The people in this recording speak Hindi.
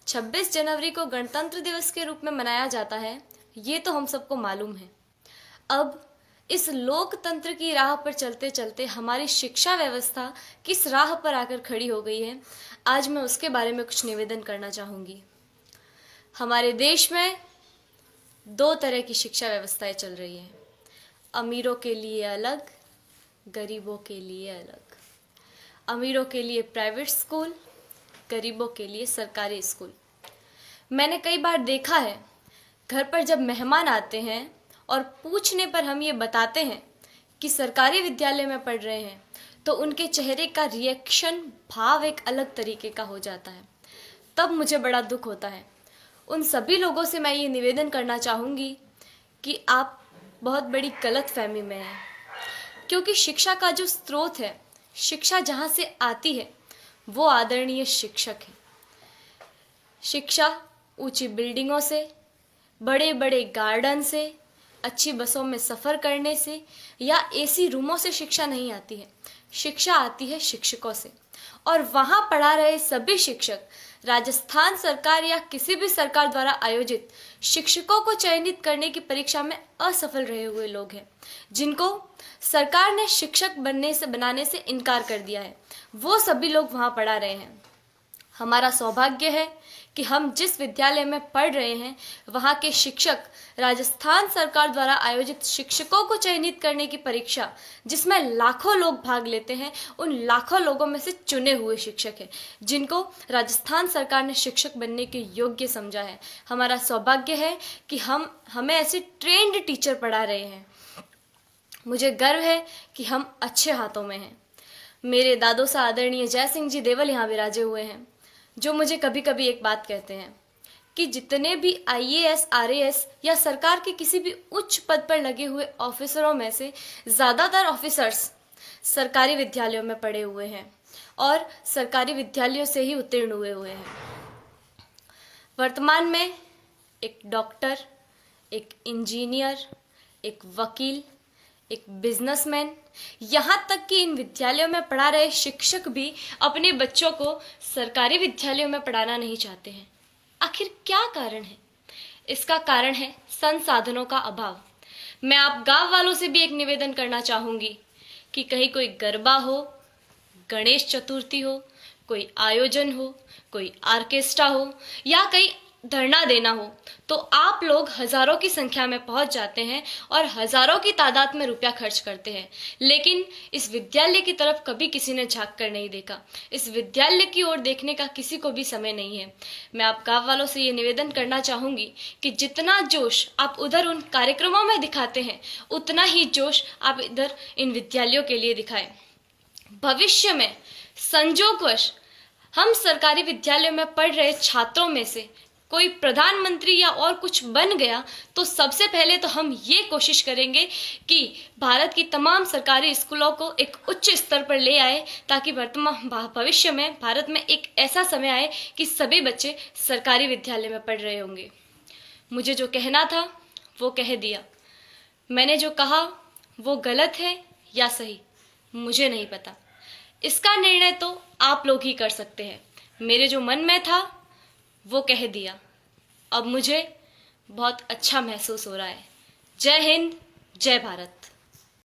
26 जनवरी को गणतंत्र दिवस के रूप में मनाया जाता है, ये तो हम सबको मालूम है। अब इस लोकतंत्र की राह पर चलते चलते हमारी शिक्षा व्यवस्था किस राह पर आकर खड़ी हो गई है, आज मैं उसके बारे में कुछ निवेदन करना चाहूँगी। हमारे देश में दो तरह की शिक्षा व्यवस्थाएं चल रही हैं, अमीरों के लिए अलग, गरीबों के लिए अलग। अमीरों के लिए प्राइवेट स्कूल, गरीबों के लिए सरकारी स्कूल। मैंने कई बार देखा है, घर पर जब मेहमान आते हैं और पूछने पर हम ये बताते हैं कि सरकारी विद्यालय में पढ़ रहे हैं, तो उनके चेहरे का रिएक्शन, भाव एक अलग तरीके का हो जाता है। तब मुझे बड़ा दुख होता है। उन सभी लोगों से मैं ये निवेदन करना चाहूँगी कि आप बहुत बड़ी गलतफहमी में हैं, क्योंकि शिक्षा का जो स्रोत है, शिक्षा जहाँ से आती है, वो आदरणीय शिक्षक है। शिक्षा ऊंची बिल्डिंगों से, बड़े बड़े गार्डन से, अच्छी बसों में सफ़र करने से या एसी रूमों से शिक्षा नहीं आती है। शिक्षा आती है शिक्षकों से, और वहाँ पढ़ा रहे सभी शिक्षक राजस्थान सरकार या किसी भी सरकार द्वारा आयोजित शिक्षकों को चयनित करने की परीक्षा में असफल रहे हुए लोग हैं, जिनको सरकार ने शिक्षक बनाने से इनकार कर दिया है। वो सभी लोग वहाँ पढ़ा रहे हैं। हमारा सौभाग्य है कि हम जिस विद्यालय में पढ़ रहे हैं, वहाँ के शिक्षक राजस्थान सरकार द्वारा आयोजित शिक्षकों को चयनित करने की परीक्षा, जिसमें लाखों लोग भाग लेते हैं, उन लाखों लोगों में से चुने हुए शिक्षक हैं, जिनको राजस्थान सरकार ने शिक्षक बनने के योग्य समझा है। हमारा सौभाग्य है कि हमें ऐसे ट्रेंड टीचर पढ़ा रहे हैं। मुझे गर्व है कि हम अच्छे हाथों में हैं। मेरे दादो सा आदरणीय जय सिंह जी देवल यहाँ विराजे हुए हैं, जो मुझे कभी कभी एक बात कहते हैं कि जितने भी आईएएस, आरएएस या सरकार के किसी भी उच्च पद पर लगे हुए ऑफिसरों में से ज़्यादातर ऑफिसर्स सरकारी विद्यालयों में पढ़े हुए हैं और सरकारी विद्यालयों से ही उत्तीर्ण हुए हैं। वर्तमान में एक डॉक्टर, एक इंजीनियर, एक वकील, एक बिजनेसमैन, यहाँ तक कि इन विद्यालयों में पढ़ा रहे शिक्षक भी अपने बच्चों को सरकारी विद्यालयों में पढ़ाना नहीं चाहते हैं। आखिर क्या कारण है? इसका कारण है संसाधनों का अभाव। मैं आप गांव वालों से भी एक निवेदन करना चाहूँगी कि कहीं कोई गरबा हो, गणेश चतुर्थी हो, कोई आयोजन हो, कोई आर्केस्ट्रा हो या कहीं धरना देना हो, तो आप लोग हजारों की संख्या में पहुंच जाते हैं और हजारों की तादाद में रुपया खर्च करते हैं, लेकिन इस विद्यालय की तरफ कभी किसी ने झांक कर नहीं देखा। इस विद्यालय की ओर देखने का किसी को भी समय नहीं है। मैं आप गांव वालों से ये निवेदन करना चाहूँगी कि जितना जोश आप उधर उन कार्यक्रमों में दिखाते हैं, उतना ही जोश आप इधर इन विद्यालयों के लिए दिखाएं। भविष्य में संजोगवश हम सरकारी विद्यालयों में पढ़ रहे छात्रों में से कोई प्रधानमंत्री या और कुछ बन गया, तो सबसे पहले तो हम ये कोशिश करेंगे कि भारत की तमाम सरकारी स्कूलों को एक उच्च स्तर पर ले आए, ताकि वर्तमान भविष्य में भारत में एक ऐसा समय आए कि सभी बच्चे सरकारी विद्यालय में पढ़ रहे होंगे। मुझे जो कहना था वो कह दिया। मैंने जो कहा वो गलत है या सही, मुझे नहीं पता। इसका निर्णय तो आप लोग ही कर सकते हैं। मेरे जो मन में था वो कह दिया। अब मुझे बहुत अच्छा महसूस हो रहा है। जय हिंद, जय भारत।